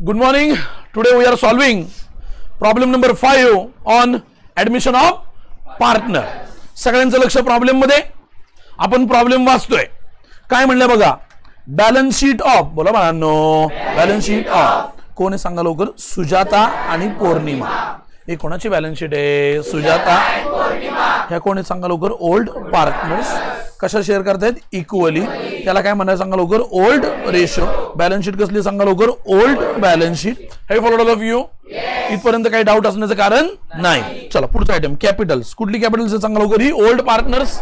Good morning. Today we are solving problem number 5 on admission of partner. सगळ्यांचं लक्ष problem मध्ये. आपण problem वाचतोय. काय म्हणलं बघा, बॅलन्स शीट ऑफ, बोला बाळांनो, बॅलन्स शीट ऑफ. कोण सांगा लवकर? सुजाता आणि पौर्णिमा. हे कोणाची बॅलन्स शीट आहे? सुजाता ह्या कोण सांगा लवकर? Old partners. कशा शेअर करतायत? इक्वली. त्याला काय म्हणायचं सांगा लवकर? Old ratio. बॅलन्स शीट कसली सांगा लवकर? Old balance sheet. हे फॉलोड ऑल ऑफ यू. इथपर्यंत काही डाऊट असण्याचं कारण नाही. चला पुढचा आयटम, कॅपिटल्स. कुठली कॅपिटल्स सांगा लवकर? ही ओल्ड पार्टनर्स.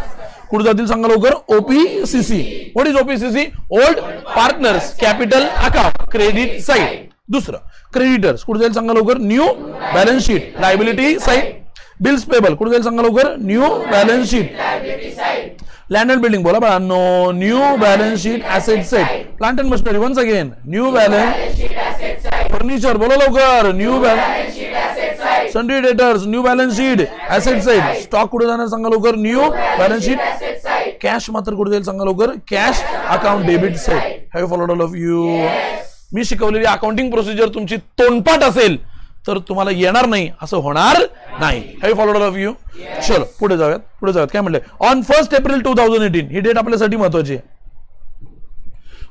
कुठे जातील सांगा लवकर? OPCC. What is OPCC? Old partners capital account, credit side. दुसरं क्रेडिटर्स. कुठे जाईल सांगा लवकर? New balance sheet, liability side. Bills payable. कुठे जाईल सांगा लवकर? New balance sheet, liability side. Land and building, बोला बाळांनो, new balance sheet, asset side. Plant and machinery, once again new balance sheet, asset side. Furniture, बोला लवकर, new balance sheet, asset side. Sundry debtors, new balance sheet, asset side. Stock कुठे जाणार सांगा लवकर? New balance sheet, asset side. Cash मात्र कुठे जाईल सांगा लवकर? Cash account, debit side. Have you followed all of you? मी शिकवलेली अकाउंटिंग प्रोसिजर तुमची तोंडपाठ असेल तर तुम्हाला येणार नाही असं होणार नाही. Have you followed all of you? चलो पुढे जाऊयात. काय म्हणले? ऑन 1 एप्रिल 2018, ही डेट आपल्यासाठी महत्वाची आहे.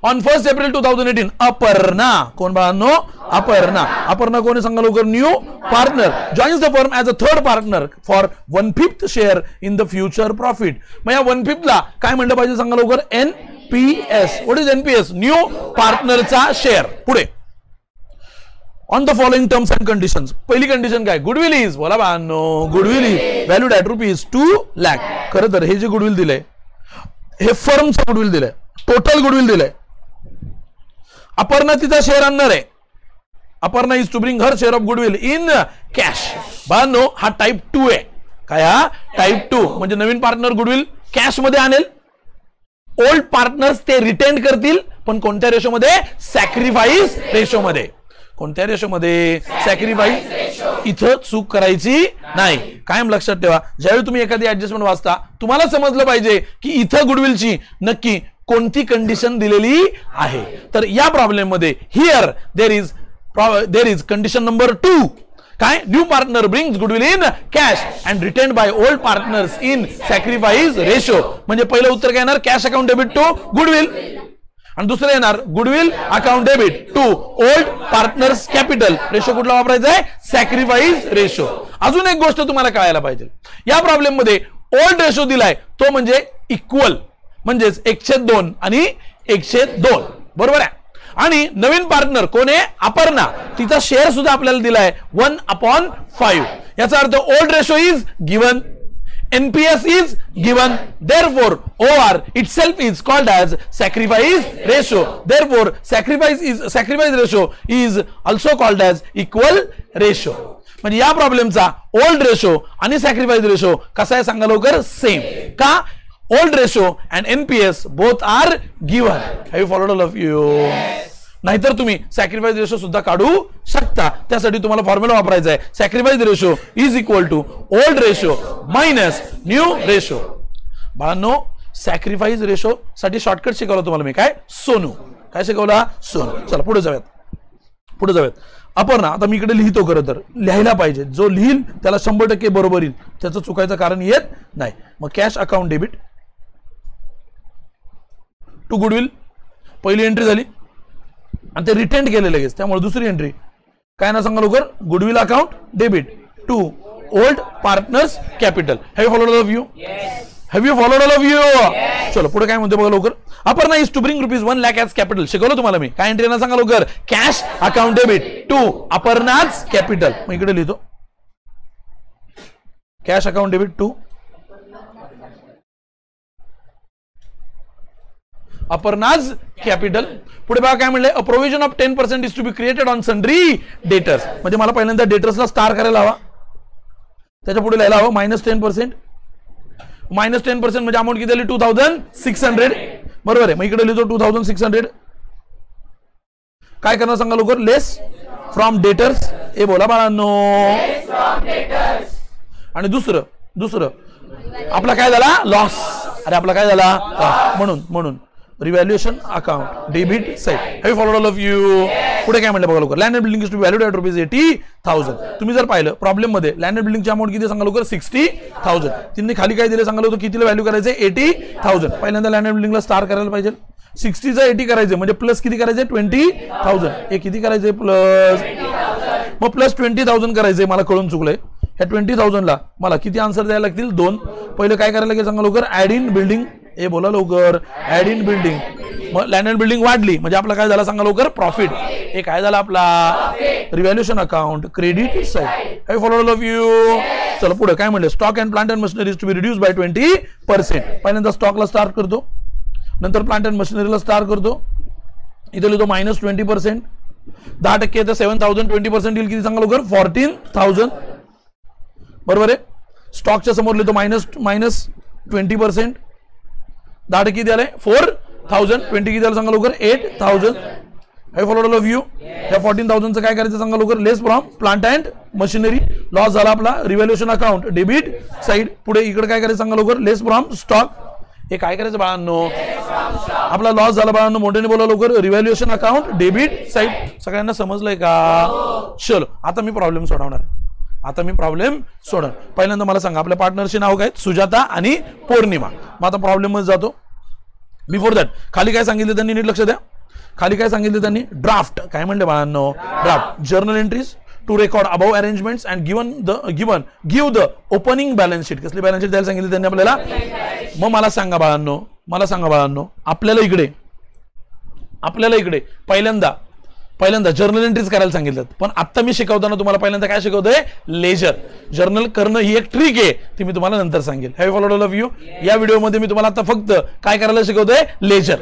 ऑन 1 एप्रिल 2018 अपर्णा, कोण बाळांनो? अपर्णा कोण सांगा लवकर? New partner joins the firm as a third partner for 1/5 share in the future profit. मग या 1/5 ला काय म्हणलं पाहिजे सांगा लवकर? NPS. What is NPS? New पार्टनरचा शेअर. पुढे on the following terms and conditions. पहिली कंडिशन काय? गुडविल इज, बोला बाळांनो, goodwill is valued at ₹2 lakh. खरं तर हे जे गुडविल दिलंय हे फर्मचं गुडविल दिलंय, टोटल गुडविल दिलंय. अपर्णा तिचा शेअर आणणार आहे. Aparna is to bring her share of goodwill in cash. बाळांनो हा टाइप 2 आहे. काय हा? टाइप 2. म्हणजे नवीन पार्टनर गुडविल कॅश मध्ये आणेल. ओल्ड पार्टनर्स ते रिटेन करतील, पण कोणत्या रेशो मध्ये? सॅक्रिफाईस रेशो मध्ये. कोणत्या रेशो मध्ये? सॅक्रिफाईस. इथं चूक करायची नाही. कायम लक्षात ठेवा, ज्यावेळी तुम्ही एखादी ऍडजस्टमेंट वाचता तुम्हाला समजलं पाहिजे की इथं गुडविलची नक्की कोणती कंडिशन दिलेली आहे. तर या प्रॉब्लेम मध्ये here there is condition number 2. काय? New partner brings goodwill in cash and retained by old partners in sacrifice ratio. म्हणजे पहिलं उत्तर काय येणार? Cash account debit to goodwill. आणि दुसरं येणार goodwill account debit to old partners capital. Ratio कुठला वापरायचा आहे? Sacrifice ratio. अजून एक गोष्ट तुम्हाला कळायला पाहिजे, या प्रॉब्लेम मध्ये ओल्ड रेशो दिलाय तो म्हणजे इक्वल, म्हणजेच 1/2 आणि 1/2. बरोबर आहे. आणि नवीन पार्टनर कोण आहे? अपर्णा. तिचा शेअर सुद्धा आपल्याला दिलाय 1/5. याचा अर्थ old ratio is given, NPS is given, therefore OR itself is called as sacrifice ratio. Therefore sacrifice ratio is also called as equal ratio. म्हणजे या प्रॉब्लेमचा ओल्ड रेशो आणि सॅक्रिफाईस रेशो कसा आहे सांगा लवकर? सेम. का? Old ratio and NPS both are given. Have you followed all of you? नाहीतर तुम्ही सॅक्रिफाईस रेशो सुद्धा काढू शकता. त्यासाठी तुम्हाला फॉर्म्युला वापरायचा आहे. Sacrifice ratio is equal to old ratio minus new ratio. बाळांनो सॅक्रिफाईस रेशो साठी शॉर्टकट शिकवला तुम्हाला मी. काय? सोनू. काय शिकवला? सोनू. चला पुढे जाऊयात. अपर्णा, आता मी इकडे लिहितो, खरं तर लिहायला पाहिजे. जो लिहिल त्याला 100% बरोबर येईल, त्याचं चुकायचं कारण येत नाही. मग cash account debit to goodwill पहिली एंट्री झाली आणि ते रिटेंड केले लगेच, त्यामुळे दुसरी एंट्री काय ना सांगा लवकर? Goodwill account debit to old partners capital. Have you followed all of you? Have you followed all of you? चलो पुढे काय म्हणतो बघा लवकर. Aparna is to bring ₹1 lakh as capital. शिकवलं तुम्हाला मी. काय एंट्री ना सांगा लवकर? Cash account debit to Aparna's capital. मग इकडे लिहितो cash account debit to Aparna's capital. पुढे बघा काय म्हणले? A provision of 10% is to be created on sundry debtors. म्हणजे मला पहिल्यांदा डेटर्सला स्टार करायला हवा, त्याच्या पुढे लिहायला हवं -10%. -10% म्हणजे अमाऊंट किती आली? 2600. बरोबर आहे. मग इकडे लिहितो 2600. काय करणार सांगा लवकर? Less from debtors. ए बोला बाळांनो. आणि दुसरं आपला काय झाला? लॉस. अरे आपला काय झाला? म्हणून revaluation account debit side. Have you followed all of you? पुढे काय म्हटलं बघा लवकर. Land and building is to valued at ₹80,000. तुम्ही जर पाहिलं प्रॉब्लेम मध्ये लँड अँड बिल्डिंगची अमाऊंट किती सांगा लवकर? 60,000. त्यांनी खाली काय दिले सांगा होतं कितीला व्हॅल्यू करायचं? 80,000. पहिल्यांदा लँड अँड बिल्डिंगला स्टार करायला पाहिजे. 60चा 80 करायचं म्हणजे प्लस किती करायचं? 20,000. हे किती करायचंय? प्लस. मग प्लस 20,000 करायचंय. मला कळून चुकलंय. ह्या 20,000ला मला किती आन्सर द्यायला लागतील? 2. पहिलं काय करायला लागेल सांगा लवकर? Add in building. हे बोला लवकर. Add in building. मग लँड अँड बिल्डिंग वाढली म्हणजे आपला काय झाला सांगा लवकर? प्रॉफिट. हे काय झाला आपला? Revaluation account credit side. Have followed all of you? चला पुढे काय म्हणले? Stock and plant and machinery to be reduce by 20%. पहिल्यांदा स्टॉकला स्टार्ट करतो, नंतर प्लांट अँड मशिनरीला स्टार्ट करतो. इथे लिहितो -20%. 10% येतं 7,000. 20% येईल किती सांगा लवकर? 14,000. बरोबर आहे. स्टॉकच्या समोर लिहितो -20%. 10% किती आले? 4,000. 20 किती आलं सांगा लवकर? 8,000. Have followed all of you? या 14,000चं काय करायचं सांगा लवकर? Less from plant and machinery. Loss झाला आपला रिव्हॅल्युएशन अकाउंट डेबिट साईड. पुढे इकडे काय करायचं सांगा लवकर? Less from stock. हे काय करायचं बाळांनो? आपला लॉस झाला बाळांनो. मोठ्याने बोला लवकर. Revaluation account debit side. सगळ्यांना समजलंय का? चलो आता मी प्रॉब्लेम सोडवणार. पहिल्यांदा मला सांगा आपल्या पार्टनरचे नाव काय? सुजाता आणि पौर्णिमा. मग आता प्रॉब्लेम मध्ये जातो. बिफोर दॅट खाली काय सांगितलं त्यांनी? नीट लक्ष द्या. खाली काय सांगितलं त्यांनी? ड्राफ्ट. काय म्हणले बाळांनो? Draft. Journal entries to record above arrangements and give the opening balance sheet. कसली बॅलन्स शीट द्यायला सांगितली त्यांनी आपल्याला? मग मला सांगा बाळांनो आपल्याला इकडे पहिल्यांदा जर्नल एंट्रीज करायला सांगितलं. पण आता मी शिकवताना तुम्हाला पहिल्यांदा काय शिकवतोय? लेजर. जर्नल करणं ही एक ट्रिक आहे, ती मी तुम्हाला नंतर सांगेल. Have you followed all of you? या व्हिडिओमध्ये मी तुम्हाला आता फक्त काय करायला शिकवतोय? लेजर.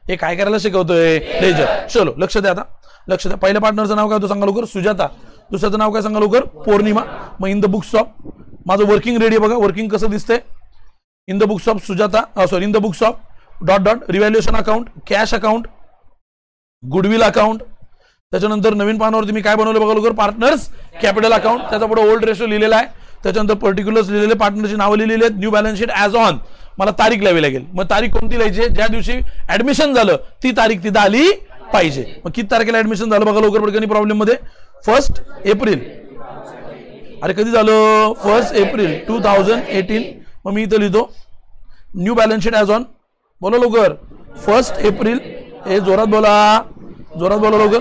हे काय करायला शिकवतोय? लेजर. चलो लक्ष द्या. आता लक्ष द्या. पहिल्या पार्टनरचं नाव काय होतं सांगा लवकर? सुजाता. दुसऱ्याचं नाव काय सांगा लवकर? पौर्णिमा. मग इन द बुक्स ऑफ माझं वर्किंग रेडी बघा. वर्किंग कसं दिसतंय? In the books of Sujata in the books of ... revaluation account, cash account, goodwill account. त्याच्यानंतर नवीन पानावरती मी काय बनवलं बघा लवकर? Partners capital account. त्याचा पुढे ओल्ड रेशो लिहिलेला आहे. त्याच्यानंतर पर्टिक्युलर्स लिहिलेले, पार्टनरची नावं लिहिलेली आहेत. New balance sheet as on. मला तारीख लावावी लागेल. मग तारीख कोणती लिहायची? ज्या दिवशी ऍडमिशन झालं ती तारीख तिथं आली पाहिजे. मग किती तारखेला ऍडमिशन झालं बघा लवकर पडकनी प्रॉब्लेम मध्ये? 1 एप्रिल. अरे कधी झालं? 1 एप्रिल 2018. मग मी इथं लिहितो new balance sheet as on. बोला लवकर. 1 एप्रिल. हे जोरात बोला लवकर.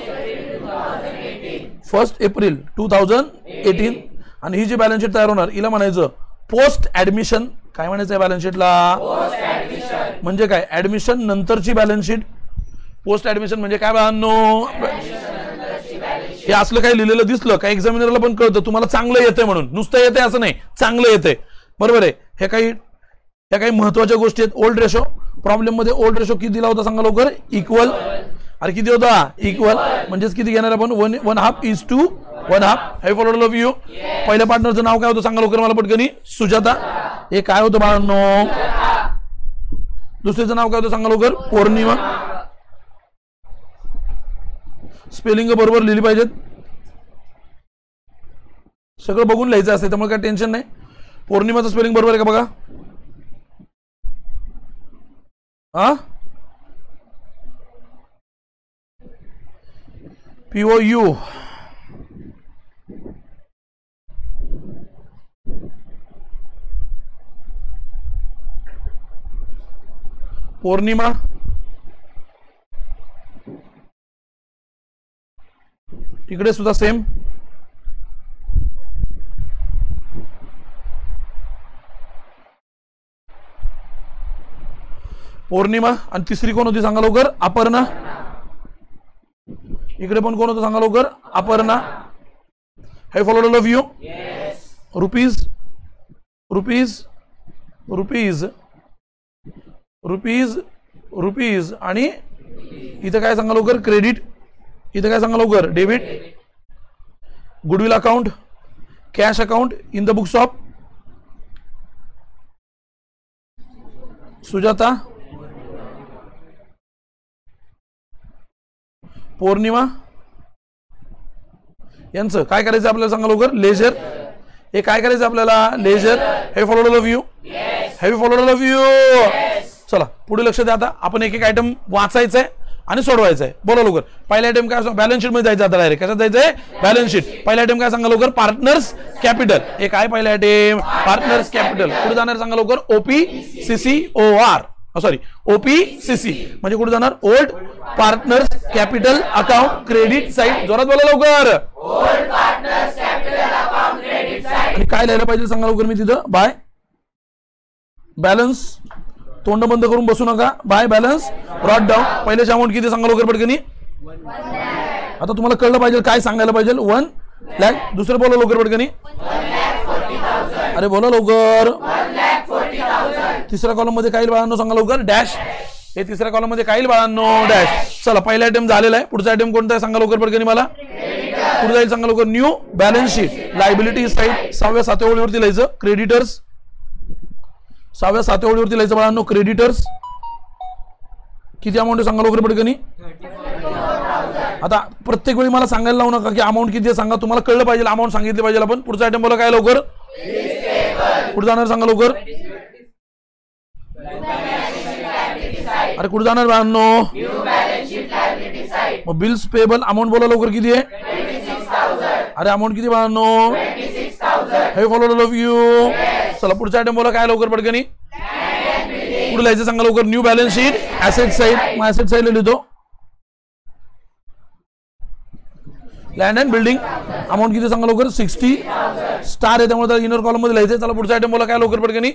1 एप्रिल 2018. आणि ही जी बॅलन्स शीट तयार होणार हिला म्हणायचं पोस्ट ऍडमिशन. काय म्हणायचं आहे बॅलन्स शीटला? म्हणजे काय? ऍडमिशन नंतरची बॅलन्स शीट. पोस्ट ऍडमिशन म्हणजे काय बाळांनो? हे असलं काही लिहिलेलं दिसलं का एक्झामिनरला पण कळतं तुम्हाला चांगलं येतंय म्हणून. नुसतं येतंय असं नाही, चांगलं येतंय. बरोबर आहे. ह्या काही महत्वाच्या गोष्टी आहेत. Old ratio. प्रॉब्लेम मध्ये ओल्ड रेशो किती दिला होता सांगा लवकर? इक्वल. अरे किती होता? इक्वल. म्हणजेच किती घेणार आपण? 1/2:1/2. Have followed all of you? पहिल्या पार्टनरचं नाव काय होतं सांगा लवकर मला पटकनी? सुजाता. हे काय होतं बाळांनो? दुसऱ्याचं नाव काय होतं सांगा लवकर? पौर्णिमा. स्पेलिंग बरोबर लिहिली पाहिजेत. सगळं बघून लिहायचं असते त्यामुळे काय टेन्शन नाही. पौर्णिमाचं स्पेलिंग बरोबर आहे का बघा? POU. पौर्णिमा. इकडे सुद्धा सेम. पौर्णिमा. आणि तिसरी कोण होती सांगा लवकर? अपर्णा. इकडे पण कोण होतं सांगा लवकर? Aparna. Have followed all of you? Rupees आणि इथं काय सांगा लवकर? क्रेडिट. इथं काय सांगा लवकर? Debit. Goodwill account, cash account in the books of Sujata, Pournima. यांचं काय करायचं आपल्याला सांगा लवकर? लेजर. हे काय करायचं आपल्याला? Ledger. Have followed all of you? Have followed all of you? चला पुढे लक्ष द्या. आता आपण एक एक आयटम वाचायचं आहे आणि सोडवायचं आहे. बोला लवकर. पहिला आयटम काय, बॅलन्स शीट मध्ये जायचं. आता डायरेक्ट कशात जायचंय, बॅलन्स शीट. पहिला आयटम काय सांगा लवकर, पार्टनर्स कॅपिटल. हे काय पहिला आयटम, पार्टनर्स कॅपिटल. पुढे जाणार सांगा लवकर, OPCCOR, सॉरी OPCC म्हणजे कुठे जाणार, old partners capital account credit side. जोरात बोला लवकर. Old partners capital account credit side. आणि काय लिहायला पाहिजे सांगा लवकर मी तिथं, बाय बॅलन्स. तोंड बंद करून बसू नका. By balance brought down. पहिल्याची अमाऊंट किती सांगा लवकर पटकनी. आता तुम्हाला कळलं पाहिजे काय सांगायला पाहिजे, 1 लाख. दुसरं बोला लवकर पटकनी. अरे बोला लवकर. तिसऱ्या कॉलम मध्ये काय बाळांनो सांगा लवकर, डॅश. हे तिसऱ्या कॉलम मध्ये काय बाळांनो, डॅश. चला पहिला आयटम झालेला आहे. पुढचा आयटम कोणता आहे सांगा लवकर पटकनी मला. पुढे जाईल सांगा लवकर, new balance sheet. Liability side 6व्या 7व्या ओळीवरती लिहायचं, क्रेडिटर्स. 6व्या 7व्या ओळीवरती लिहायचं बाळांनो, क्रेडिटर्स. किती अमाऊंट सांगा लवकर पटकनी. आता प्रत्येक वेळी मला सांगायला लावू नका की अमाऊंट किती आहे सांगा. तुम्हाला कळलं पाहिजे, अमाऊंट सांगितली पाहिजे आपण. पुढचा आयटम बोला काय लवकर. पुढे जाणार सांगा लवकर. अरे कुठे जाणार बाळांनो, मग बिल्स पेबल. अमाऊंट बोला लवकर किती आहे. अरे अमाऊंट किती बाळांनो, हे फॉलो लव यू. चला पुढचा आयटम बोला काय लवकर पटकनी. पुढे लिहायचं सांगा लवकर, new balance sheet asset side. मग ऍसेट साइडला लिहितो लँड अँड बिल्डिंग. अमाऊंट किती सांगा लवकर, 60 स्टार आहे त्यामुळे त्याला इनर कॉलम मध्ये लिहायचं. चला पुढचा आयटम बोला काय लवकर पटकनी.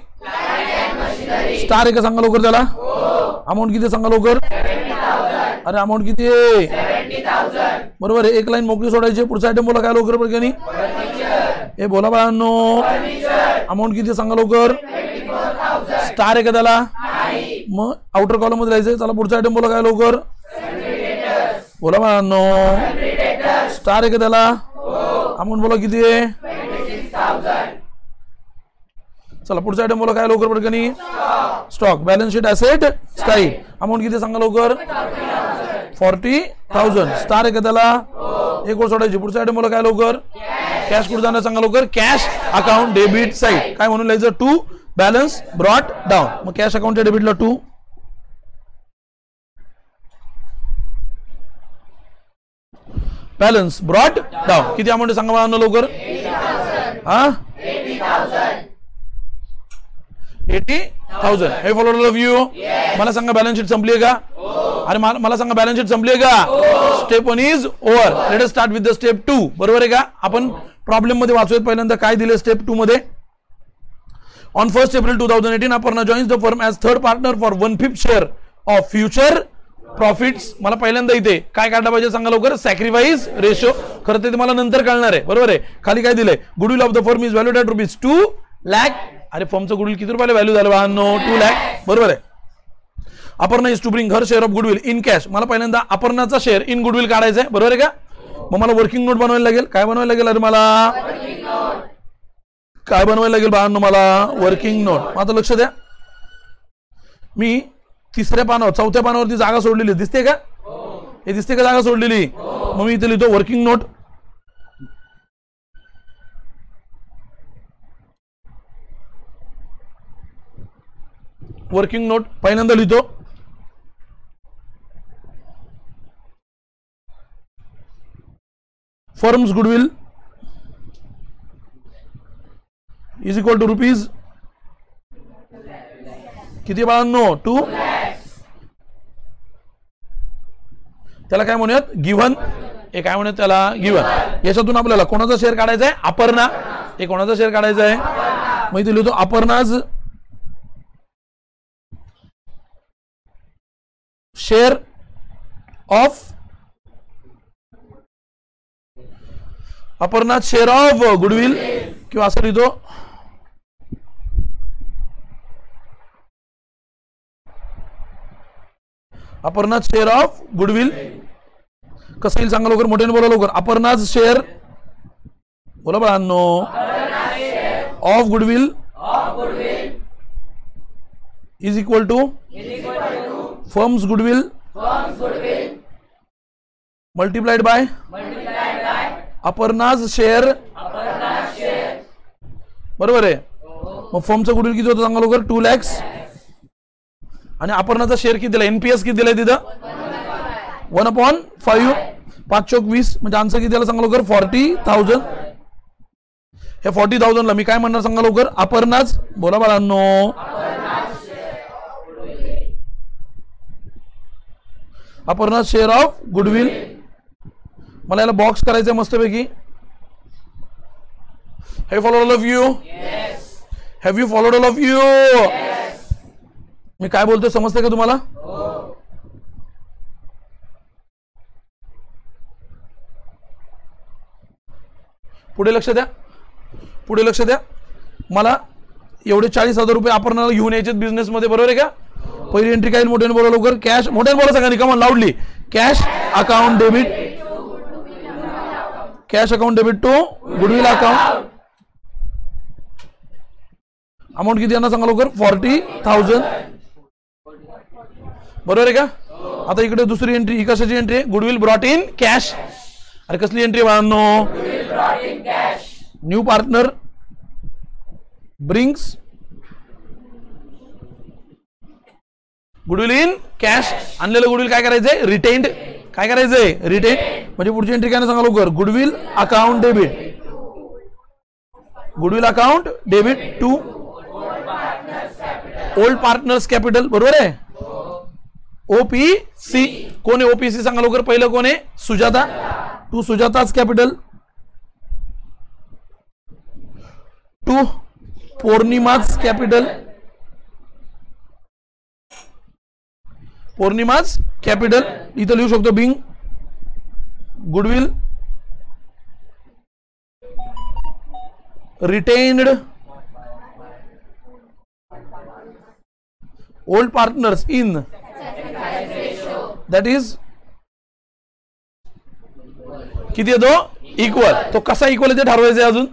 स्टार आहे का सांगा लवकर त्याला. अमाऊंट किती सांगा लवकर. अरे अमाऊंट किती आहे, बरोबर आहे. एक लाईन मोकळी सोडायची. पुढचा आयटम बोला काय लवकर पटकनी. हे बोला बाळांनो, अमाऊंट किती सांगा लवकर. स्टार आहे का त्याला, मग आउटर कॉलम मध्ये लिहायचं. चला पुढचा आयटम बोला काय लवकर. बोला बाळांनो, स्टार आहे का त्याला. अमाऊंट बोला किती आहे. चला पुढचा आयटम बोला काय लवकर पटकनी. Stock balance sheet asset style. Amount किती सांगा लवकर. 40,000. स्टार आहे का त्याला, एक ओळ सोडायची. पुढचा आयटम बोला काय लवकर. कॅश कुठे जाणार सांगा लवकर. Cash account debit side. काय म्हणून लिहायचं, 2 बॅलन्स ब्रॉट डाऊन. मग कॅश अकाउंटच्या डेबिटला 2. Balance brought down. किती अमाऊंट सांगा मला लवकर. 80,000. हे फॉलो लव यू. मला सांगा बॅलन्स शीट संपली आहे का. अरे मला सांगा बॅलन्स शीट संपली आहे का. Step 1 is over. Let us start with the step 2. बरोबर आहे का. आपण प्रॉब्लेम मध्ये वाचूया. पहिल्यांदा काय दिले स्टेप 2 मध्ये. On 1 April 2018 Aparna joins the firm as third partner for 1/5 share of future profits. मला पहिल्यांदा इथे काय काढलं पाहिजे सांगा लवकर, सॅक्रिफाईस रेशो. खरं ते मला नंतर कळणार आहे, बरोबर आहे. खाली काय दिलंय, goodwill of the firm is valued at ₹2 lakh. अरे फर्मचं गुडविल किती रुपयाला व्हॅल्यू झालं बाळांनो, 2 लाख, बरोबर आहे. Aparna is to bring her share of goodwill in cash. मला पहिल्यांदा अपर्णाचा शेअर इन गुडविल काढायचा आहे, बरोबर आहे का. मग मला वर्किंग नोट बनवायला लागेल. काय बनवायला लागेल, अरे मला काय बनवायला लागेल बाळांनो, मला वर्किंग नोट. आता लक्ष द्या, मी तिसऱ्या पानावर 4थ्या पानावरती जागा सोडलेली दिसते का, हे दिसते का जागा सोडलेली. मग मी इथे लिहितो वर्किंग नोट. वर्किंग नोट पहिल्यांदा लिहितो. Firm's goodwill is equal to rupees किती बाळांनो, 2. त्याला काय म्हणूयात, गिव्हन. हे काय म्हणूयात त्याला, गिव्हन. याच्यातून आपल्याला कोणाचा शेअर काढायचा आहे, अपर्णा. हे कोणाचा शेअर काढायचा आहे, मग इथे लिहितो Aparna's share of, Aparna share of goodwill, किंवा असं लिहितो अपर्णाज शेअर ऑफ गुडविल. कसं येईल सांगा लवकर, मोठ्याने बोला लवकर. अपर्णाज शेअर, बोला बाळांनो, of goodwill is equal to firm's goodwill multiplied by Aparna's share, बरोबर आहे. मग फर्मचं गुडविल किती होतं सांगा लवकर, 2 लाख. आणि अपर्णाचा शेअर किती दिला, एनपीएस किती दिलाय तिथं 1/5, 5 चौक 20, म्हणजे आन्सर किती दिला सांगा लवकर 40,000. हे 40,000 ला मी काय म्हणणार सांगा लवकर, अपर्णाच. बोला बाळांनो, अपर्णाच शेअर ऑफ गुडविल. मला याला बॉक्स करायचं मस्तपैकी. Have followed all of you? Have you followed all of you? मी काय बोलतोय समजते का तुम्हाला? पुढे लक्ष द्या, पुढे लक्ष द्या. मला एवढे 40,000 रुपये अपर्णाला घेऊन यायचे बिझनेस मध्ये, बरोबर आहे का? पहिली एंट्री काय, मोठ्याने बोला लवकर. कॅश, मोठ्याने बोला सगळ्यांनी, come on loudly. Cash account debit, cash account debit to goodwill account. Amount किती यांना सांगा लवकर 40,000. बरोबर आहे का? आता इकडे दुसरी एंट्री, ही कशाची एंट्री आहे? Goodwill brought in cash. अरे कसली एंट्री बाळांनो? New partner brings goodwill in cash. आणलेलं गुडविल काय करायचंय? रिटेन्ड. काय करायचंय? रिटेन. म्हणजे पुढची एंट्री काय सांगा लवकर, goodwill account debit, goodwill account debit to old partners capital. बरोबर आहे? ओपीसी. कोण आहे ओपीसी सांगा लवकर? पहिलं कोण आहे? Sujata. To Sujata's capital to Pournima's capital, Pournima's capital. इथं लिहू शकतो being goodwill retained old partners in, that is किती येतो? इक्वल. तो कसा इक्वल आहे ते ठरवायचं अजून.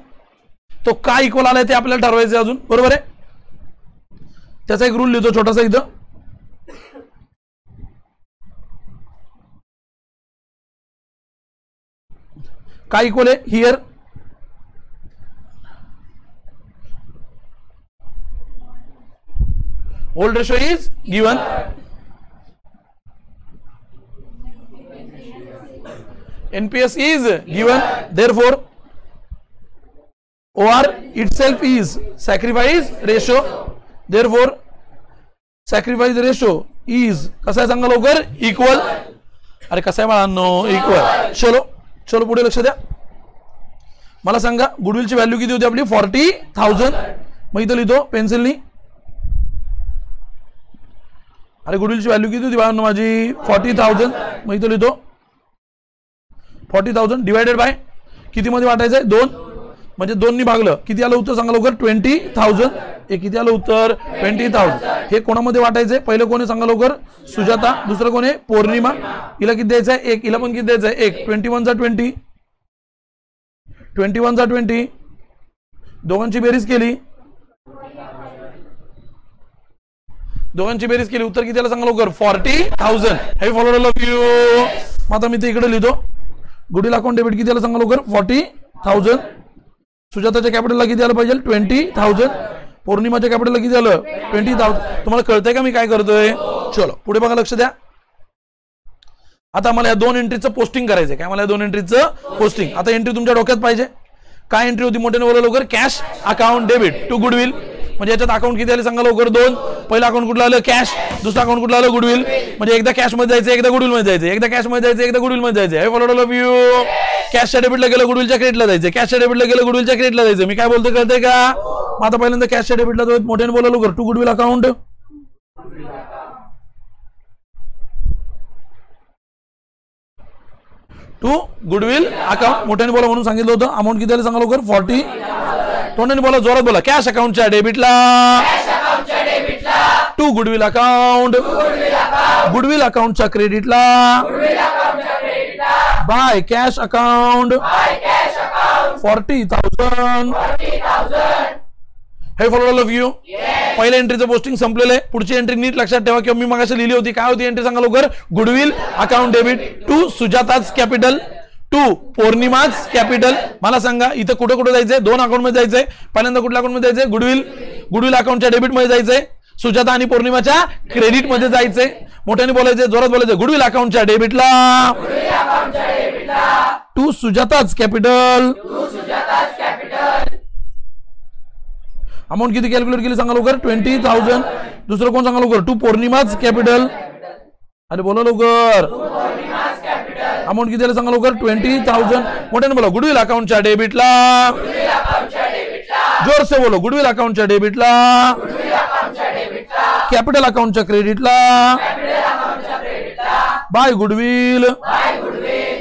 तो का इक्वल आलाय ते आपल्याला ठरवायचं अजून. बरोबर आहे? त्याचा एक रूल लिहितो छोटासा इथं. काय इक्वल आहे here? Old ratio is given, NPS is given, therefore OR itself is sacrifice ratio, therefore sacrifice ratio is कसा आहे सांगा लवकर? इक्वल. अरे कसा आहे बाळांनो? इक्वल. चलो चलो पुढे लक्ष द्या. मला सांगा गुडविलची व्हॅल्यू किती होती आपली? 40,000. मग इथं लिहितो पेन्सिलनी. अरे गुडविलची व्हॅल्यू किती होती बाळांनो माझी? 40,000. मग इथं लिहितो 40,000 डिवायडेड बाय किती मध्ये वाटायचंय? 2. म्हणजे 2 नी भागलं. किती आलं उत्तर सांगा लवकर? 20,000. हे किती आलं उत्तर? 20,000. हे कोणामध्ये वाटायचंय? पहिलं कोण आहे सांगा लवकर? सुजाता. दुसरं कोण आहे? पौर्णिमा. हिला किती द्यायचं आहे? 1. हिला पण किती द्यायचं आहे? 1. 21 चा 20, 21 चा 20. दोघांची बेरीज केली, दोघांची बेरीज केली, उत्तर किती आलं सांगा लवकर? 40,000. Have followed all of you? आता मी ते इकडे लिहितो. गुडविल अकाउंट डेबिट किती आलं सांगा लवकर? 40,000. सुजाताच्या कॅपिटलला किती आलं पाहिजे? 20,000. पौर्णिमाच्या कॅपिटलला किती आलं? 20,000. तुम्हाला कळतंय का मी काय करतोय? चलो पुढे बघा, लक्ष द्या. आता मला या 2 एंट्रीचं पोस्टिंग करायचंय. काय? मला या 2 एंट्रीचं पोस्टिंग. आता एंट्री तुमच्या डोक्यात पाहिजे. काय एंट्री होती? मोठ्याने बोला लवकर. Cash account debit to goodwill. म्हणजे याच्यात अकाउंट किती आले सांगा लवकर? 2. पहिलं अकाउंट कुठलं आलं? कॅश. दुसरं अकाउंट कुठलं आलं? गुडविल. म्हणजे एकदा कॅश मध्ये जायचं, एकदा गुडविल मध्ये जायचं, एकदा कॅश मध्ये जायचं, एकदा गुडविल मध्ये जायचं. Have followed all of you? कॅशच्या डेबिटला गेलं, गुडविलच्या क्रेडिटला जायचं. कॅशच्या डेबिटला गेलं, गुडविलच्या क्रेडिटला जायचं. मी काय बोलतोय कळतंय का? आता पहिल्यांदा कॅशच्या डेबिटला जाऊ. मोठ्याने बोला लवकर. To goodwill account, to goodwill account. मोठ्याने बोला म्हणून सांगितलं होतं. अमाऊंट किती आली सांगा लवकर? 40. तोंडाने बोला, जोरात बोला. कॅश अकाउंटच्या डेबिटला टू गुडविल अकाउंट, गुडविल अकाउंटच्या क्रेडिटला बाय कॅश अकाउंट 40,000. हे फॉलो ऑल ऑफ यू? पहिल्या एंट्रीचं पोस्टिंग संपलेलं आहे. पुढची एंट्री नीट लक्षात ठेवा किंवा मी मगाशी लिहिली होती. काय होती एंट्री सांगा लवकर? Goodwill account debit to Sujata's capital to Pournima's capital. मला सांगा इथं कुठे कुठे जायचंय? 2 अकाउंट मध्ये जायचंय. पहिल्यांदा कुठल्या अकाउंट मध्ये जायचंय? गुडविल, गुडविल अकाउंटच्या डेबिट मध्ये जायचंय. सुजाता आणि पौर्णिमाच्या क्रेडिट मध्ये जायचंय. मोठ्याने बोलायचे, जोरात बोलायचे. गुडविल अकाउंटच्या डेबिटला टू सुजाताज कॅपिटल. अमाऊंट किती कॅल्क्युलेट केली सांगा लवकर. 20,000. दुसरं कोण सांगा लवकर. To Pournima's capital. अरे बोला लवकर. अमाऊंट किती सांगा लवकर. 20,000. मोठ्याने बोला. गुडविल अकाउंटच्या डेबिटला. जोर से बोलो. गुडविल अकाउंटच्या डेबिटला. कॅपिटल अकाउंटच्या क्रेडिटला. By goodwill.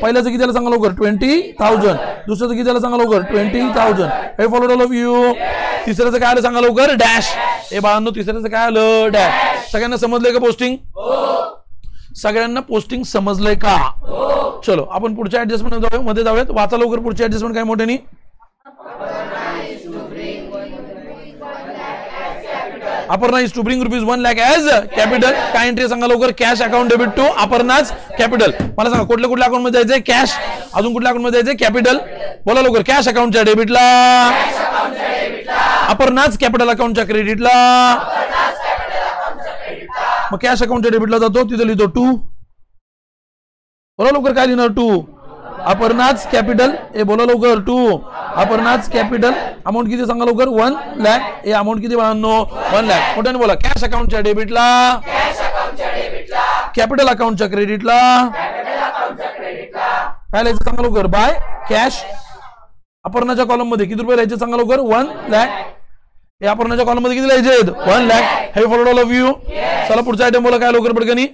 पहिल्याचं किती सांगा लवकर. 20,000. दुसऱ्याचं किती सांगा लवकर. 20,000. हे फॉलोड ऑल ऑफ यू. तिसऱ्याचं काय आलं सांगा लवकर. डॅश. हे बाळांनो तिसऱ्याचं काय आलं. डॅश. सगळ्यांना समजलंय का पोस्टिंग. सगळ्यांना पोस्टिंग समजलंय का. चलो आपण पुढच्या ऍडजस्टमेंट मध्ये जाऊयात. वाचा लवकर पुढची ऍडजस्टमेंट काय मोठ्यानी. Aparna is to bring ₹1 lakh as capital. काय एंट्री सांगा लवकर. Cash account debit to Aparna's capital. मला सांगा कुठल्या कुठल्या अकाउंट मध्ये जायचंय. कॅश. अजून कुठल्या अकाउंट मध्ये जायचंय. कॅपिटल. बोला लवकर. कॅश अकाउंटच्या डेबिटला. अपर्णाज कॅपिटल अकाउंटच्या क्रेडिटला. मग कॅश अकाउंटच्या डेबिटला जातो. तिथे लिहितो 2. बोला लवकर. काय लिहिणार. 2 अपर्णाज कॅपिटल. हे बोला लवकर. 2 अपर्णाज कॅपिटल. अमाऊंट किती सांगा लवकर. 1 लाख. हे अमाऊंट किती बाळांनो. 1 लाख. मोठ्याने बोला. कॅश अकाउंटच्या डेबिटला. कॅपिटल अकाउंटच्या क्रेडिटला. काय लिहायचं सांगा लवकर. By cash. अपर्णाच्या कॉलम मध्ये किती रुपये लिहायचे सांगा लवकर. 1 लाख. हे अपर्णाच्या कॉलम मध्ये किती लिहायचे. 1 लाख. हे फॉलोड ऑल ऑफ यू. चला पुढचा आयटम बोला. काय लवकर पडकनी.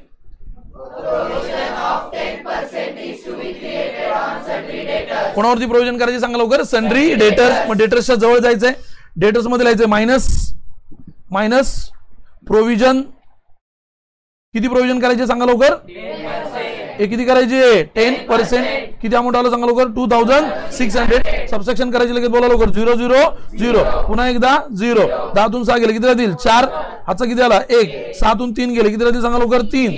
कोणावरती प्रोव्हिजन करायची सांगा लवकर. Sundry debtors. मग डेटर्सच्या जवळ जायचंय. डेटर्स मध्ये लिहायचंय मायनस प्रोव्हिजन. किती प्रोव्हिजन करायचे सांगा लवकर. हे किती करायचे. 10%. किती अमाऊंट आलं सांगा लवकर. 2,600. सबसेक्शन करायचे लगेच बोला लवकर. 0 0 0. पुन्हा एकदा 0. 10तून 6 गेले किती राहतील. 4. हाचा किती आला 1. 6तून 3 गेले किती राहतील सांगा लवकर. 3.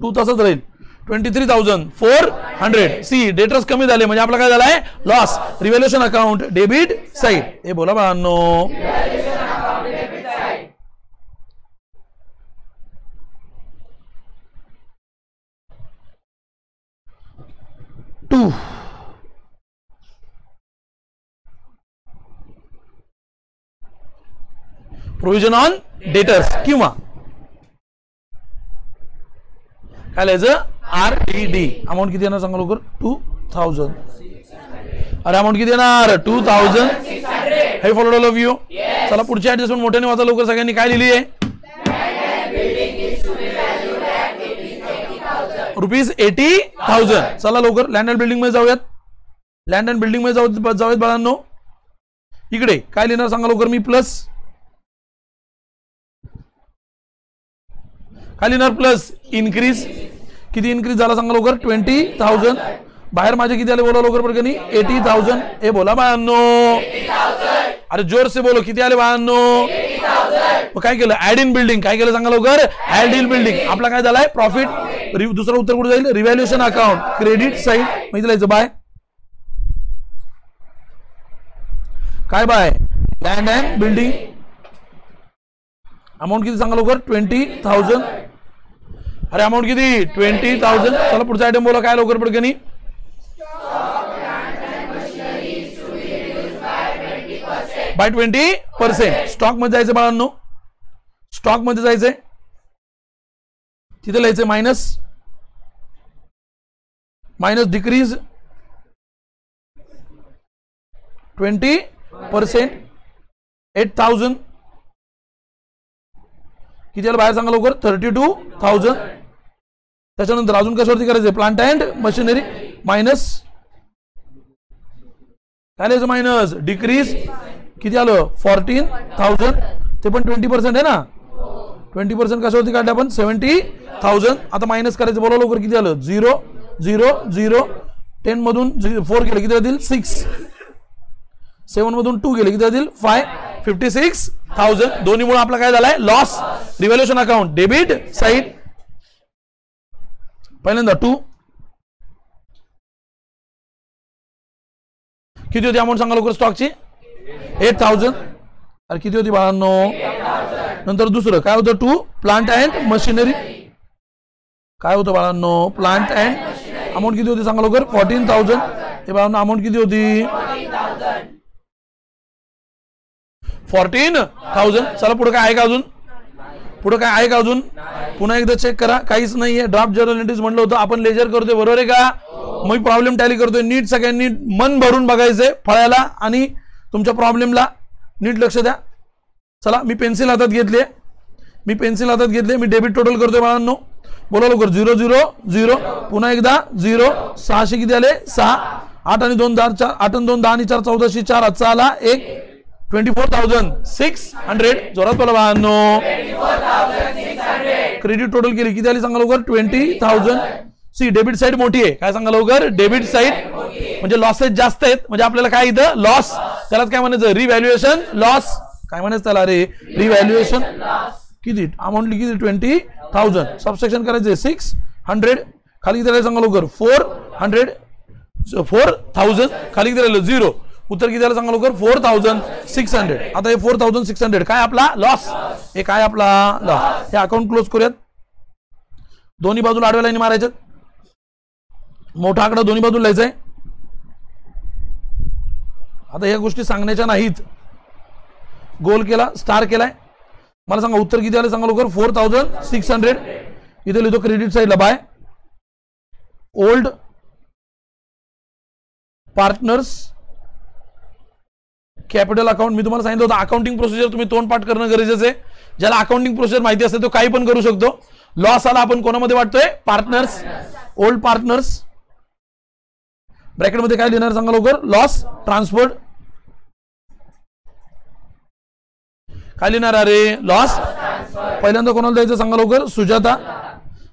2 तसंच राहील. 23,400. सी डेटर्स कमी झाले म्हणजे आपला काय झालाय. Loss. Revaluation account debit side. हे बोला बाळांनो. प्रोव्हिजन ऑन डेटर्स किंवा काय लिहायचं. RDD. अमाऊंट किती येणार सांगा लवकर. 2,000. अरे अमाऊंट किती येणार. 2,000. हे फॉलोड ऑल ऑफ यू. चला पुढची ऍडजस्टमेंट मोठ्याने वाचा लवकर. सगळ्यांनी काय लिहिली आहे. ₹80,000. चला लवकर लँड अँड बिल्डिंग मध्ये जाऊयात. लँड अँड बिल्डिंग मध्ये जाऊयात बाळांनो. इकडे काय लिहिणार सांगा लवकर. मी प्लस. काय लिहिणार. Plus increase. किती इन्क्रीज झाला सांगा लवकर. 20,000. बाहेर माझे किती आले बोला लवकर पडकनी. 80,000. हे बोला बाळांनो. अरे जोर से बोलो. किती आले बाळांनो. मग काय केलं. Add in building. काय केलं सांगा लवकर. Add in building. आपला काय झालाय. प्रॉफिट. दुसरं उत्तर कुठे जाईल. Revaluation account credit side. माहिती लिहायचं बाय. काय by. Land and building. Amount किती सांगा लवकर. 20,000. अरे अमाऊंट किती. 20,000. चला पुढचा आयटम बोला. काय लवकर पडकनी. बाय 20%. स्टॉक मध्ये जायचं बाळांनो. स्टॉक मध्ये जायचंय. तिथे लिहायचं मायनस डिक्रीज 20%. 8,000. किती आलं बाहेर सांगा लवकर. 32,000. त्याच्यानंतर अजून कशावरती करायचंय. Plant and machinery. मायनस काय लिहायचं. Minus decrease. किती आलं 14,000. ते पण 20% आहे ना. 20% कशावरती काढले आपण. 70,000. आता मायनस करायचं बोला लवकर. किती आलं. 0 0 0. 10 मधून 4 गेले किती राहतील. 6. 7 मधून 2 गेले किती राहतील. 5. 56,000. दोन्हीमुळे आपला काय झालाय. Loss. Revaluation account debit side. पहिल्यांदा 2. किती होती अमाऊंट सांगा लवकर स्टॉकची. 8,000. अरे किती होती बाळांनो. नंतर दुसरं काय होतं 2 प्लांट अँड मशिनरी काय होतं बाळांनो प्लांट अँड अमाऊंट किती होती सांगा लवकर 14,000 हे बाळांनो अमाऊंट किती होती 14,000 चला पुढे काय आहे का अजून पुढे काय आहे का अजून पुन्हा एकदा चेक करा काहीच नाहीये ड्राफ्ट जर्नल एंट्रीज म्हणलं होतं आपण लेजर करतोय बरोबर आहे का मग प्रॉब्लेम टॅली करतोय नीट सगळ्यांनी मन भरून बघायचंय फळ्याला आणि तुमच्या प्रॉब्लेमला नीट लक्ष द्या चला मी पेन्सिल हातात घेतले मी डेबिट टोटल करतोय बाळांनो बोला लवकर 0 0 0 पुन्हा एकदा 0 600 किती आले 6 8 आणि 2 10 8 आणि 2 10 आणि 4 14 4 आजचा आला 1 24,600 जोरात बोला बाळांनो 24,600 क्रेडिट टोटल केली किती आली सांगा लवकर 20,000 सी डेबिट साइड मोठी आहे काय सांगा लवकर डेबिट साइड म्हणजे लॉसेस जास्त आहेत म्हणजे आपल्याला काय इथं लॉस त्यालाच काय म्हणायचं रिव्हॅल्युएशन लॉस काय म्हणायचं त्याला रे रिव्हॅल्युएशन किती अमाऊंट किती 20,000 सबसेक्शन करायचे 600 खाली किती राहिलं सांगा लवकर 4,000 खाली किती राहिलं 0 उत्तर किती आलं सांगा लवकर 4,600 आता हे 4,600 काय आपला लॉस हे काय आपला लॉस हे अकाउंट क्लोज करूयात दोन्ही बाजूला आडव्या लाईनी मारायच्यात मोठा आकडा दोन्ही बाजूला लिहायचा आहे आता या गोष्टी सांगण्याच्या नाहीत गोल केला स्टार केलाय मला सांगा उत्तर किती आलं सांगा लवकर 4,600 इथे लिहितो क्रेडिट साइडला by old partners capital account मी तुम्हाला सांगितलं होतं अकाउंटिंग प्रोसिजर तुम्ही तोंड पाठ करणं गरजेचं आहे ज्याला अकाउंटिंग प्रोसिजर माहिती असते तो काही पण करू शकतो लॉस आला आपण कोणामध्ये वाटतोय पार्टनर्स ओल्ड पार्टनर्स ब्रॅकेट मध्ये काय लिहिणार सांगा लवकर लॉस ट्रान्सफर्ड काय लिहिणार अरे लॉस पहिल्यांदा कोणाला द्यायचं सांगा लवकर सुजाता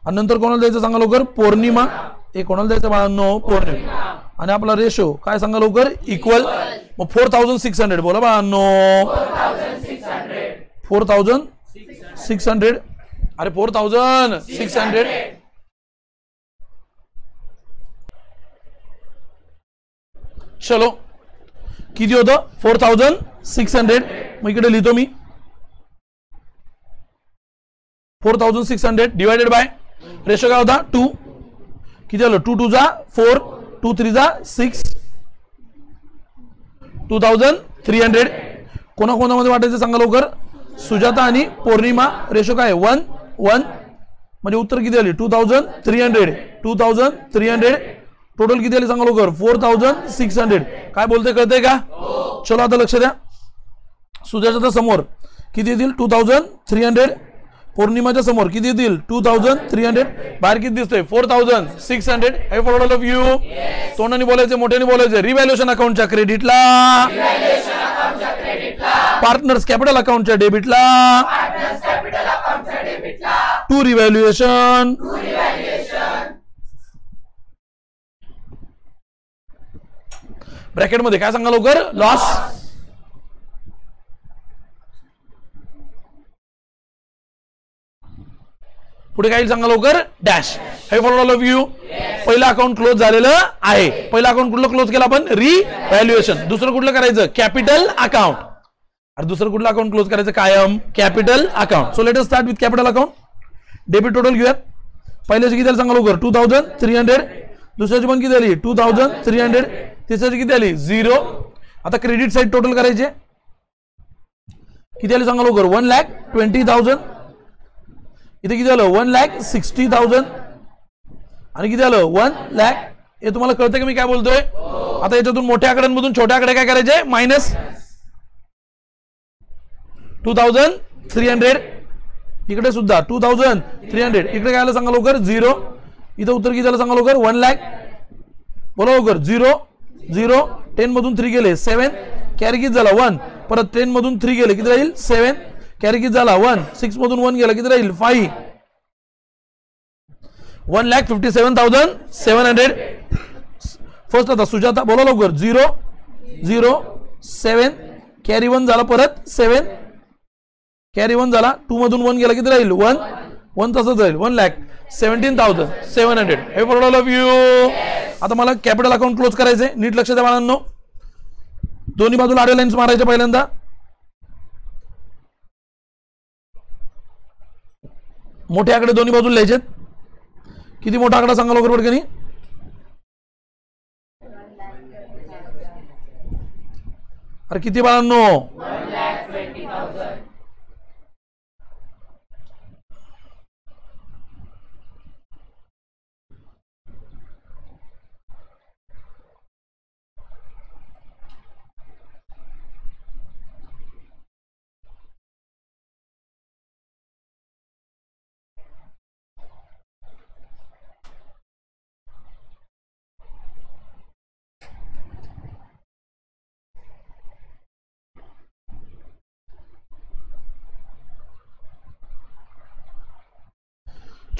आणि नंतर कोणाला द्यायचं सांगा लवकर पौर्णिमा हे कोणाला द्यायचं बाळांनो पौर्णिमा आणि आपला रेशो काय सांगा लवकर इक्वल मग 4,600 बोला बाळांनो 4,600 अरे 4,600 चलो किती होतं 4,600 मग इकडे लिहितो मी 4,600 डिवायडेड बाय रेशो काय होता 2 किती आलं 2 2 जा 4 2 3 जा 6 2,300 कोणाकोणामध्ये वाटायचं सांगा लवकर सुजाता आणि पौर्णिमा रेशो काय 1 1 म्हणजे उत्तर किती आली 2,300 टोटल किती आली सांगा लवकर 4,600 काय बोलते कळतंय का चलो आता लक्ष द्या सुजाताच्या समोर किती येतील 2,300 पौर्णिमाच्या समोर किती येतील 2,300 बाहेर किती दिसतंय 4,600 हे फॉर ऑल ऑफ यू तोंडाने बोलायचे मोठ्याने बोलायचे रिव्हॅल्युएशन अकाउंटच्या क्रेडिटला पार्टनर्स कॅपिटल अकाउंटच्या डेबिटला टू रिव्हॅल्युएशन ब्रॅकेट मध्ये काय सांगा लवकर लॉस पुढे काय सांगा लवकर डॅश हे फॉर ऑल ऑफ यू पहिला अकाउंट क्लोज झालेलं आहे पहिला अकाउंट कुठलं क्लोज केलं आपण रिव्हॅल्युएशन दुसरं कुठलं करायचं कॅपिटल अकाउंट आणि दुसरं कुठलं अकाउंट क्लोज करायचं कायम capital account so let us start with capital account debit total घेऊयात पहिल्याची किती सांगा लवकर 2,300 दुसऱ्याची पण किती आली 2,300 तिसऱ्याची किती आली 0 आता क्रेडिट साइड टोटल करायचे किती आली सांगा लवकर 1,20,000 इथे किती आलं 1,60,000 आणि किती आलं 1 लाख हे तुम्हाला कळतं की मी काय बोलतोय आता याच्यातून मोठ्या आकड्यांमधून छोट्या आकडे काय करायचे मायनस 2,300 इकडे सुद्धा 2,300 इकडे काय आलं सांगा लवकर 0 इथं उत्तर किती आलं सांगा लवकर 1 लाख बोला लवकर 0 0 10 मधून 3 गेले 7 कॅरी किती झाला 1 परत 10 मधून 3 गेले किती राहील 7 कॅरी किती झाला 1 6 मधून 1 गेला किती राहील 5 1,57,700 फर्स्ट आता सुजाता बोला लवकर 0 0 7 कॅरी 1 झाला परत 7 कॅरी 1 झाला 2 मधून 1 गेला किती राहील 1 1 तसंच राहील 1,17,700 हे फॉर ऑल ऑफ यू आता मला कॅपिटल अकाउंट क्लोज करायचंय नीट लक्ष द्या बाळांनो दोन्ही बाजूला आडव्या लाईन्स मारायच्या पहिल्यांदा मोठे आकडे दोन्ही बाजूला लिहायचे. किती मोठा आकडा सांगा लवकर पटकन. अरे किती बाळांनो? 1,20,000.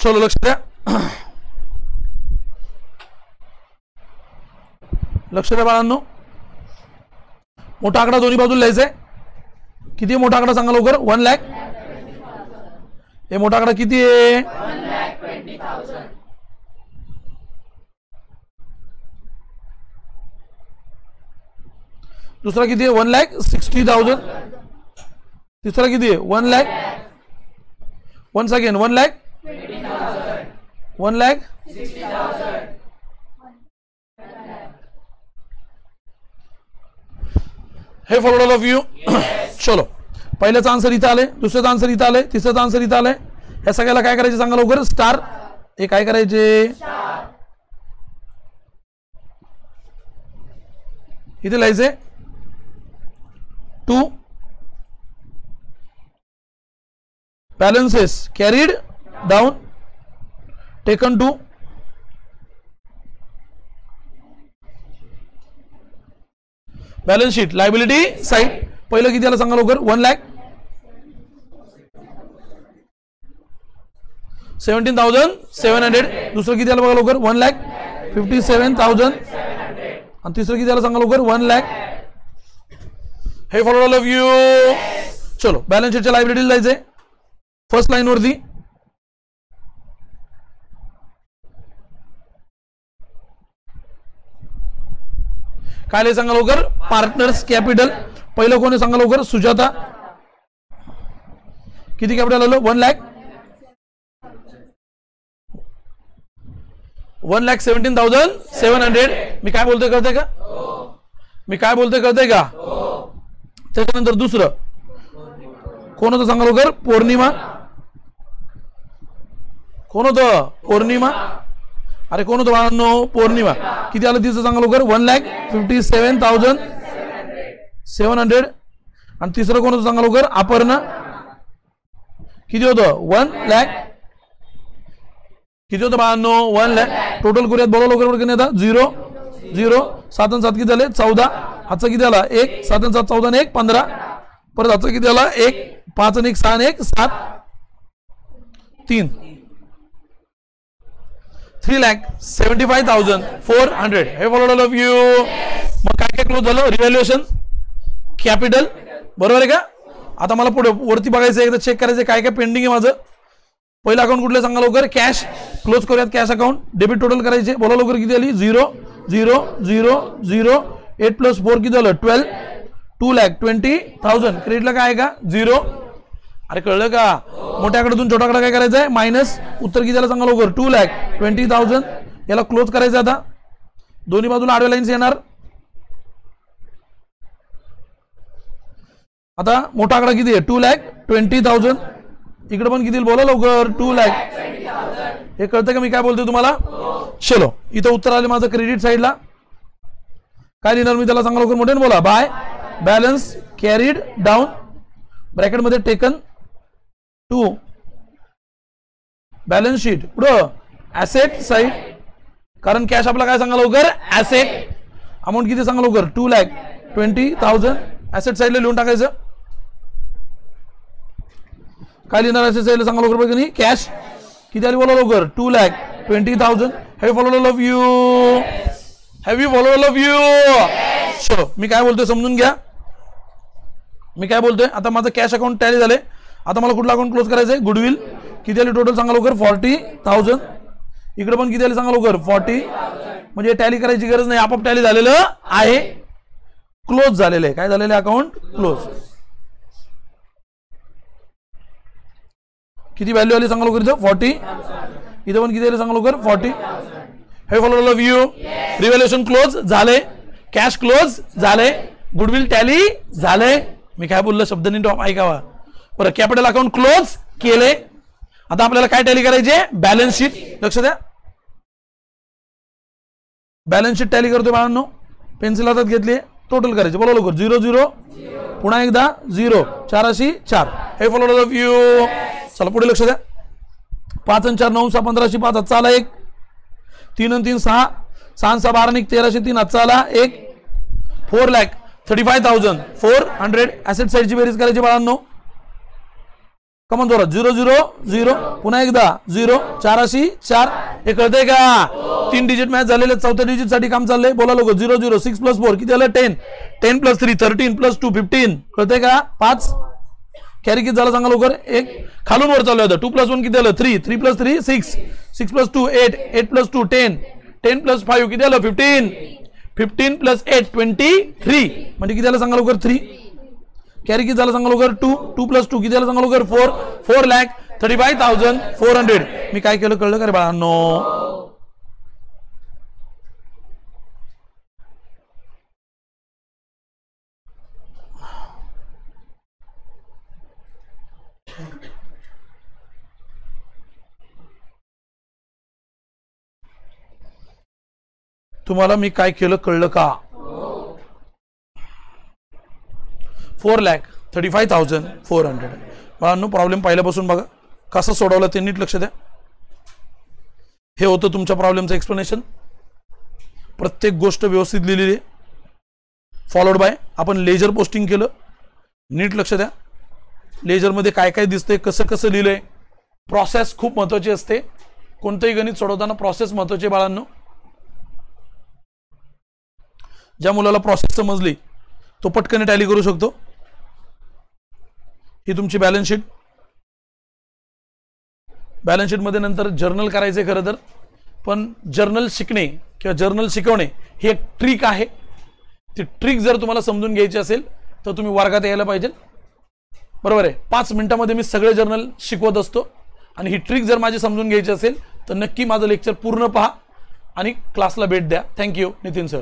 चलो लक्ष द्या. लक्ष द्या बाळांनो. मोठा आकडा दोन्ही बाजूला लिहायचा आहे. किती मोठा आकडा सांगा लवकर. 1 लाख. हे मोठा आकडा किती आहे? 1,20,000. दुसरा किती आहे? 1,60,000. तिसरा किती आहे? 1 लाख. Once again 1 lakh. 1,60,000. हे फॉलोड ऑल ऑफ यू. चलो पहिल्याचा आन्सर इथं आले, दुसऱ्याचा आन्सर इथं आले, तिसऱ्याचा आन्सर इथं आलंय. या सगळ्याला काय करायचे सांगा लवकर. स्टार. हे काय करायचे? इथे लिहायचे 2 balances carried down taken to balance sheet liability side. पहिलं किती आलं सांगा लवकर. 1 लाख. 17,700. दुसरं किती आलं बघा लवकर. 1,57,000. आणि तिसरं किती आलं सांगा लवकर. 1 लाख. हे फॉलो ऑल ऑफ यू. चलो बॅलन्स शीटच्या लायबिलिटी जायचंय. फर्स्ट लाईन वरती काय लिहायचं सांगा लवकर. Partners capital. पहिलं कोणी सांगा लवकर. सुजाता. किती कॅपिटल आलं. 1 लाख. 1,17,700. मी काय बोलतोय कळतंय का. मी काय बोलतोय कळतंय का. त्याच्यानंतर दुसरं कोण होतं सांगा लवकर. पौर्णिमा. कोण होतं. पौर्णिमा. अरे कोण होतं बाळांनो. पौर्णिमा. किती आलं तिचं सांगा लवकर. 1,57,700. आणि तिसरं कोण होतं सांगा लवकर. अपर्णा. किती होतं. 1 लाख. किती होतं बाळांनो. 1 लाख. टोटल करूयात बोला लवकर किती आता. 0 0 7 आणि 7 किती झाले. 14. आजचा किती आला. 1 7 आणि 7 14 आणि 1 15. परत आजचा किती आला. 1 5 आणि 1 6 आणि 1 7 3. 3,75,400. हे फॉलोड ऑल ऑफ यू. मग काय काय क्लोज झालं. Revaluation capital. बरोबर आहे का. आता मला पुढे वरती बघायचं एकदा चेक करायचं काय काय पेंडिंग आहे माझं. पहिलं अकाउंट कुठलं सांगा लवकर. कॅश. क्लोज करूयात कॅश अकाउंट. डेबिट टोटल करायचे. बोला लवकर किती आली. 0 0 0 0. 8 + 4 किती झालं. 12. 2,20,000. क्रेडिटला काय आहे का. 0. अरे कळलं का. मोठ्या आकड्यातून छोटा आकडा काय करायचा आहे. मायनस. उत्तर किती सांगा लवकर. 2,20,000. याला क्लोज करायचं. आता दोन्ही बाजूला आडव्या लाईन्स येणार. आता मोठा आकडा किती आहे. 2,20,000. इकडे पण किती बोला लवकर. 2 लाख. हे कळतं का मी काय बोलतोय तुम्हाला. चलो इथं उत्तर आले माझं क्रेडिट साईडला. काय लिहिणार मी त्याला सांगा लवकर. मोठ्याने बोला. By balance carried down bracket मध्ये टेकन टू बॅलन्स शीट. पुढं ऍसेट साईड. कारण कॅश आपला काय सांगा लवकर. ऍसेट. अमाऊंट किती सांगा लवकर. 2,20,000. ऍसेट साईडला लिहून टाकायचं. काय लिहिणार ऍसेट साईडला सांगा लवकर. बघा कॅश किती आली बोला लवकर. 2,20,000. Have followed all of you. Have you followed all of you. चलो मी काय बोलतोय समजून घ्या. मी काय बोलतोय. आता माझं कॅश अकाउंट टॅली झाले. आता मला कुठला अकाउंट क्लोज करायचंय. गुडविल. किती आली टोटल सांगा लवकर. 40,000. इकडे पण किती आली सांगा लवकर. 40. म्हणजे टॅली करायची गरज नाही. आपोआप टॅली झालेलं आहे. क्लोज झालेलं आहे. काय झालेलं आहे. Account close. किती व्हॅल्यू आली सांगा लवकर इथं 40. इथं पण किती आली सांगा लवकर 40. हे follow all of you. Revaluation close झाले, कॅश क्लोज झाले, गुडविल टॅली झाले. मी काय बोललो शब्द नीट ऐकावा बरं. कॅपिटल अकाउंट क्लोज केले. आता आपल्याला काय टॅली करायचे, बॅलन्स शीट. लक्ष द्या, बॅलन्स शीट टॅली करतोय बाळांनो. पेन्सिल हातात घेतली, टोटल करायचे. बोला लवकर. 0 0 पुन्हा एकदा 0 4 अशी 4. हे फॉलो ऑफ यू. चला पुढे लक्ष द्या. 5 आणि 4 9 6 15 5 हातचा आला 1. 3 आणि 3 6 6 6 12 आणि 13 3 हातचा आला 1. 4,35,400. ऍसेट साईडची बेरीज करायची बाळांनो. कमन जोरात. 0 0 0 पुन्हा एकदा 0 4 अशी 4. हे कळतंय का? 3 डिजिट मॅच झालेले, 4थ्या डिजिट साठी काम चाललंय. बोला लोक. 0 0 6 + 4 किती आलं 10. 10 + 3 13 + 2 15. कळतंय का? 5. कॅरी किती झालं सांगा लवकर. 1 खालून वर चालू होतं. 2 + 1 किती आलं 3. 3 + 3 6. 6 + 2 8. 8 + 2 10. 10 + 5 किती आलं 15. 15 + 8 23. म्हणजे किती आलं सांगा लवकर 3. कॅरी किती झालं सांगा लवकर 2. 2 + 2 किती आलं सांगा लवकर 4. 4,35,400. मी काय केलं कळलं का रे बाळांनो. तुम्हाला मी काय केलं कळलं का. 4,35,400. बाळांनो प्रॉब्लेम पहिल्यापासून बघा कसं सोडवलं ते नीट लक्ष द्या. हे होतं तुमच्या प्रॉब्लेमचं एक्सप्लेनेशन. प्रत्येक गोष्ट व्यवस्थित लिहिलेली आहे. फॉलोड बाय आपण लेजर पोस्टिंग केलं. नीट लक्ष द्या. लेजरमध्ये काय काय दिसतंय, कसं कसं लिहिलंय. प्रोसेस खूप महत्त्वाची असते. कोणतंही गणित सोडवताना प्रोसेस महत्त्वाची आहे बाळांनो. ज्या मुलाला प्रोसेस समजली तो पटकन टॅली करू शकतो. ही तुमची बॅलन्स शीट. बॅलन्स शीट मध्ये नंतर जर्नल करायचे खरं तर, पण जर्नल शिकणे किंवा जर्नल शिकवणे ही एक ट्रिक आहे. ती ट्रिक जर तुम्हाला समजून घ्यायची असेल तर तुम्ही वर्गात यायला पाहिजे. बरोबर आहे. 5 मिनिटांमध्ये मी सगळे जर्नल शिकवत असतो. आणि ही ट्रिक जर माझी समजून घ्यायची असेल तर नक्की माझं लेक्चर पूर्ण पहा आणि क्लासला भेट द्या. Thank you Nitin sir.